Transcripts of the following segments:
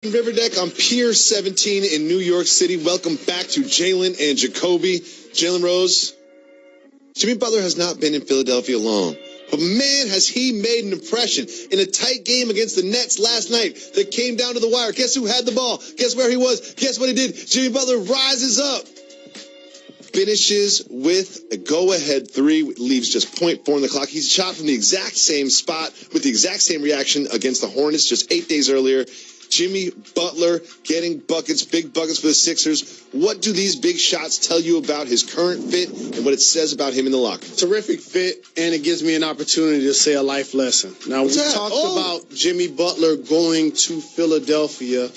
River Deck on Pier 17 in New York City. Welcome back to Jalen and Jacoby. Jalen Rose, Jimmy Butler has not been in Philadelphia long, but man, has he made an impression in a tight game against the Nets last night that came down to the wire. Guess who had the ball? Guess where he was? Guess what he did? Jimmy Butler rises up, finishes with a go-ahead three, leaves just 0.4 on the clock. He's shot from the exact same spot with the exact same reaction against the Hornets just 8 days earlier. Jimmy Butler getting buckets, big buckets for the Sixers. What do these big shots tell you about his current fit and what it says about him in the locker room? Terrific fit, and it gives me an opportunity to say a life lesson. Now, we talked about Jimmy Butler going to Philadelphia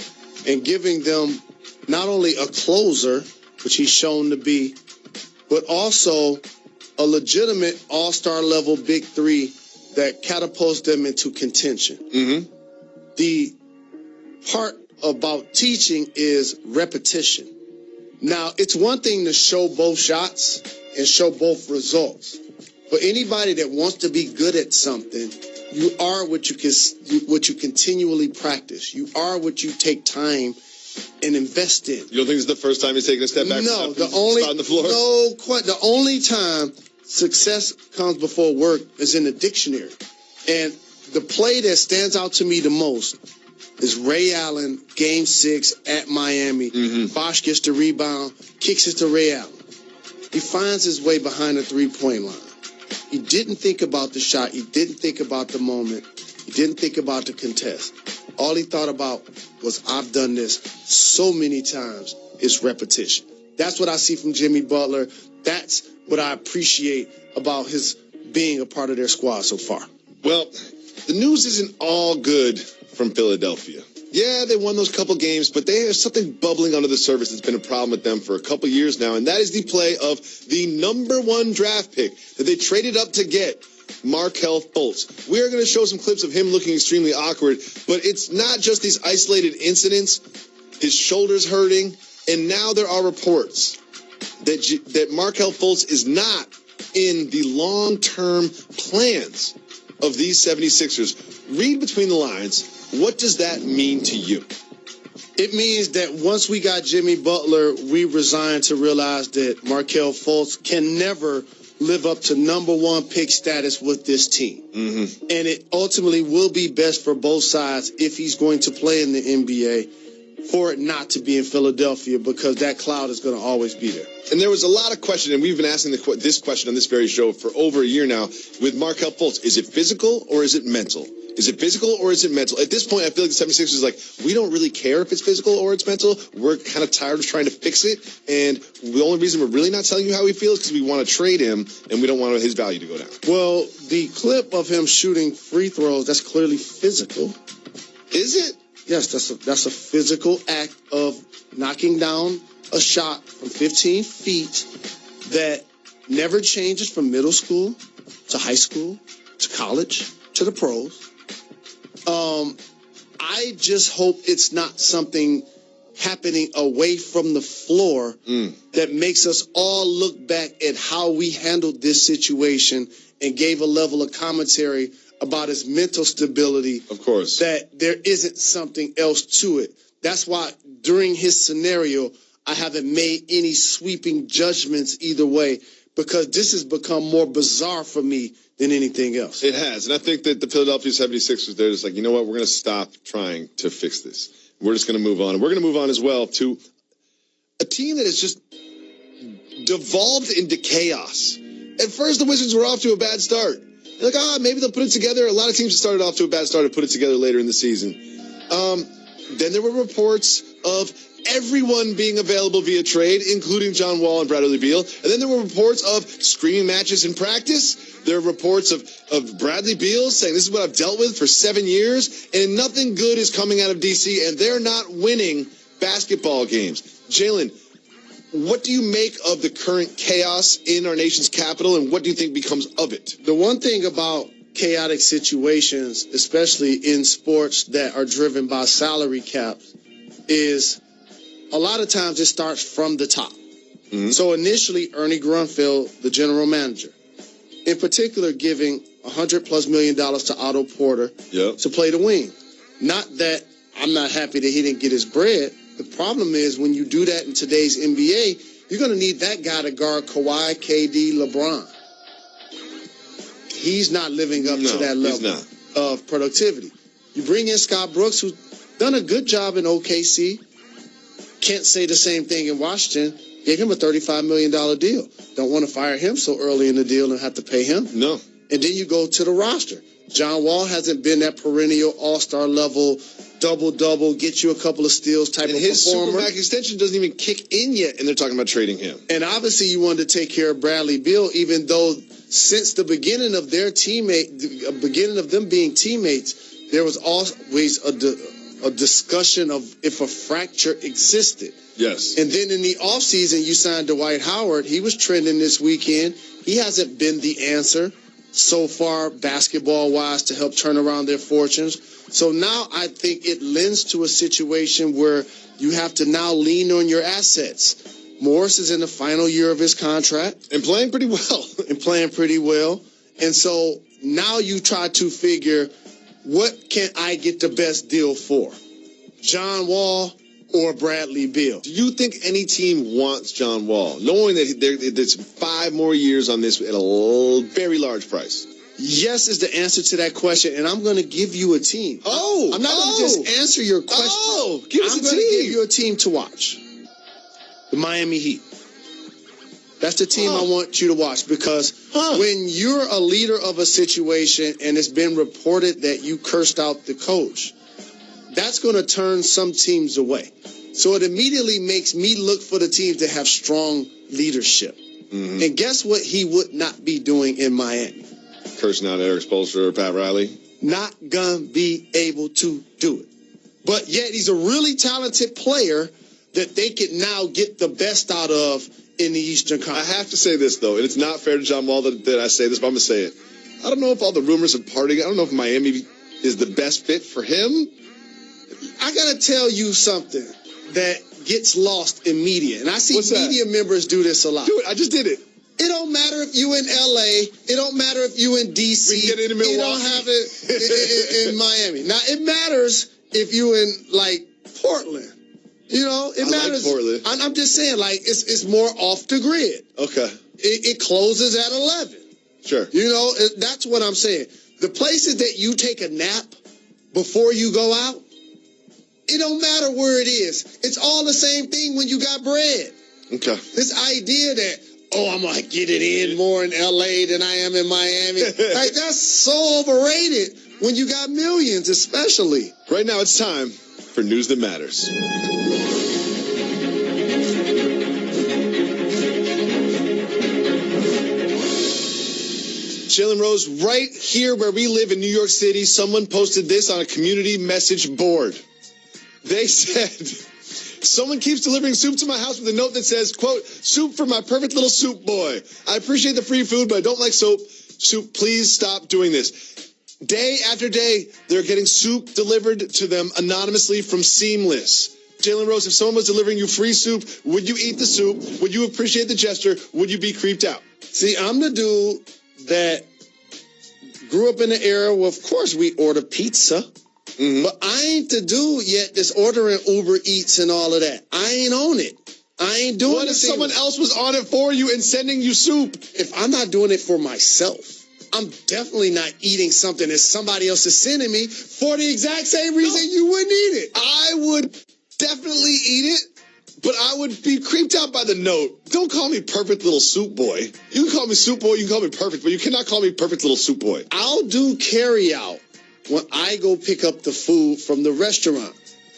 and giving them not only a closer, which he's shown to be, but also a legitimate all-star level big three that catapults them into contention. Mm-hmm. The part about teaching is repetition. Now, it's one thing to show both shots and show both results. For anybody that wants to be good at something, you are what you continually practice. You are what you take time and invest in. You don't think it's the first time he's taken a step back? No, the only time success comes before work is in the dictionary. And the play that stands out to me the most is Ray Allen, Game 6 at Miami. Bosh gets the rebound, kicks it to Ray Allen. He finds his way behind the three-point line. He didn't think about the shot. He didn't think about the moment. He didn't think about the contest. All he thought about was, I've done this so many times. It's repetition. That's what I see from Jimmy Butler. That's what I appreciate about his being a part of their squad so far. Well, the news isn't all good from Philadelphia. Yeah, they won those couple games, but there's something bubbling under the surface that's been a problem with them for a couple years now, and that is the play of the #1 draft pick that they traded up to get, Markelle Fultz. We are going to show some clips of him looking extremely awkward, but it's not just these isolated incidents, his shoulders hurting, and now there are reports that Markelle Fultz is not in the long-term plans of these 76ers. Read between the lines. What does that mean to you? It means that once we got Jimmy Butler, we resigned to realize that Markelle Fultz can never live up to #1 pick status with this team. Mm-hmm. And it ultimately will be best for both sides if he's going to play in the NBA for it not to be in Philadelphia, because that cloud is going to always be there. And there was a lot of question, and we've been asking this question on this very show for over a year now with Markelle Fultz. Is it physical or is it mental? Is it physical or is it mental? At this point, I feel like the 76ers is like, we don't really care if it's physical or it's mental. We're kind of tired of trying to fix it. And the only reason we're really not telling you how we feel is because we want to trade him and we don't want his value to go down. Well, the clip of him shooting free throws, that's clearly physical. Is it? Yes, that's a physical act of knocking down a shot from 15 feet that never changes from middle school to high school to college to the pros. I just hope it's not something happening away from the floor that makes us all look back at how we handled this situation and gave a level of commentary about his mental stability. Of course. That there isn't something else to it. That's why during his scenario, I haven't made any sweeping judgments either way, because this has become more bizarre for me than anything else. It has. And I think that the Philadelphia 76ers, they're just like, you know what, we're going to stop trying to fix this. We're just going to move on. And we're going to move on as well to a team that has just devolved into chaos. At first, the Wizards were off to a bad start. They're like, maybe they'll put it together. A lot of teams have started off to a bad start and put it together later in the season. Then there were reports of everyone being available via trade, including John Wall and Bradley Beal. And then there were reports of screaming matches in practice. There are reports of Bradley Beal saying, this is what I've dealt with for 7 years, and nothing good is coming out of D.C., and they're not winning basketball games. Jalen, what do you make of the current chaos in our nation's capital, and what do you think becomes of it? The one thing about chaotic situations, especially in sports that are driven by salary caps, is a lot of times it starts from the top. Mm-hmm. So initially, Ernie Grunfeld, the general manager, in particular giving $100+ million to Otto Porter to play the wing. Not that I'm not happy that he didn't get his bread. The problem is when you do that in today's NBA, you're going to need that guy to guard Kawhi, KD, LeBron. He's not living up to that level of productivity. You bring in Scott Brooks, who's done a good job in OKC. Can't say the same thing in Washington. Gave him a $35 million deal. Don't want to fire him so early in the deal and have to pay him. No. And then you go to the roster. John Wall hasn't been that perennial all-star level, double-double, get you a couple of steals type of performer. And his Supermax extension doesn't even kick in yet, and they're talking about trading him. And obviously you wanted to take care of Bradley Beal, even though since the beginning of their beginning of them being teammates, there was always a discussion of if a fracture existed. Yes. And then in the offseason, you signed Dwight Howard. He was trending this weekend. He hasn't been the answer so far, basketball-wise, to help turn around their fortunes. So now I think it lends to a situation where you have to now lean on your assets. Morris is in the final year of his contract. And playing pretty well. And so now you try to figure, what can I get the best deal for? John Wall or Bradley Beal? Do you think any team wants John Wall, knowing that there's 5 more years on this at a very large price? Yes is the answer to that question, and I'm going to give you a team. I'm not going to just answer your question. Give us a team. I'm going to give you a team to watch. The Miami Heat. That's the team I want you to watch, because when you're a leader of a situation and it's been reported that you cursed out the coach, that's going to turn some teams away. So it immediately makes me look for the teams that have strong leadership. Mm-hmm. And guess what he would not be doing in Miami? Cursing out Eric Spoelstra or Pat Riley? Not going to be able to do it. But yet he's a really talented player that they could now get the best out of in the Eastern Conference. I have to say this, though, and it's not fair to John Wall that I say this, but I'm going to say it. I don't know if all the rumors of partying, I don't know if Miami is the best fit for him. I got to tell you something that gets lost in media. And I see media members do this a lot. Do it. I just did it. It don't matter if you in L.A. It don't matter if you in D.C. We can get it in Milwaukee. You don't have it in Miami. Now, it matters if you in, like, Portland. You know, it matters. Like Portland. I'm just saying, like, it's more off the grid. Okay. It closes at 11. Sure. You know, that's what I'm saying. The places that you take a nap before you go out, it don't matter where it is. It's all the same thing when you got bread. Okay. This idea that, I'm going to get it in more in L.A. than I am in Miami. Like, that's so overrated when you got millions, especially. Right now, it's time for News That Matters. Jalen Rose, right here where we live in New York City, someone posted this on a community message board. They said, someone keeps delivering soup to my house with a note that says, quote, soup for my perfect little soup boy. I appreciate the free food, but I don't like soup. Please stop doing this. Day after day, they're getting soup delivered to them anonymously from Seamless. Jalen Rose, if someone was delivering you free soup, would you eat the soup? Would you appreciate the gesture? Would you be creeped out? See, I'm the dude that grew up in the era where, of course, we order pizza. Mm-hmm. But I ain't the dude yet that's ordering Uber Eats and all of that. I ain't on it. I ain't doing it. What if someone else was on it for you and sending you soup? If I'm not doing it for myself, I'm definitely not eating something that somebody else is sending me for the exact same reason you wouldn't eat it. I would definitely eat it, but I would be creeped out by the note. Don't call me perfect little soup boy. You can call me soup boy, you can call me perfect, but you cannot call me perfect little soup boy. I'll do carry out when I go pick up the food from the restaurant.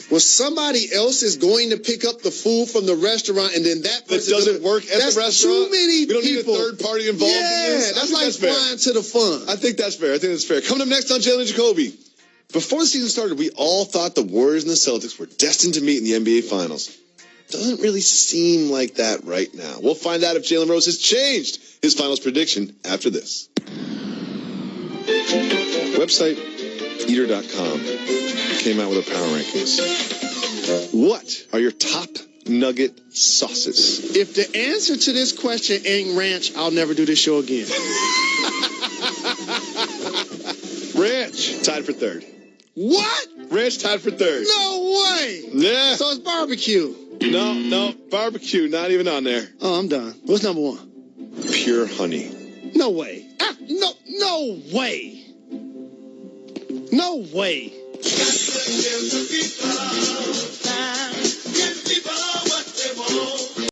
When somebody else is going to pick up the food from the restaurant and then that person doesn't work at the restaurant, too many people. We don't need a third party involved in this. That's like flying to the fun. I think that's fair. Coming up next on Jalen and Jacoby. Before the season started, we all thought the Warriors and the Celtics were destined to meet in the NBA Finals. Doesn't really seem like that right now. We'll find out if Jalen Rose has changed his finals prediction after this. Website Eater.com came out with a power rankings. What are your top nugget sauces? If the answer to this question ain't ranch, I'll never do this show again. Ranch, tied for third. What? Ranch tied for third. No way. Yeah. So it's barbecue. No. Barbecue, not even on there. Oh, I'm done. What's number one? Pure honey. No way. No way. No way.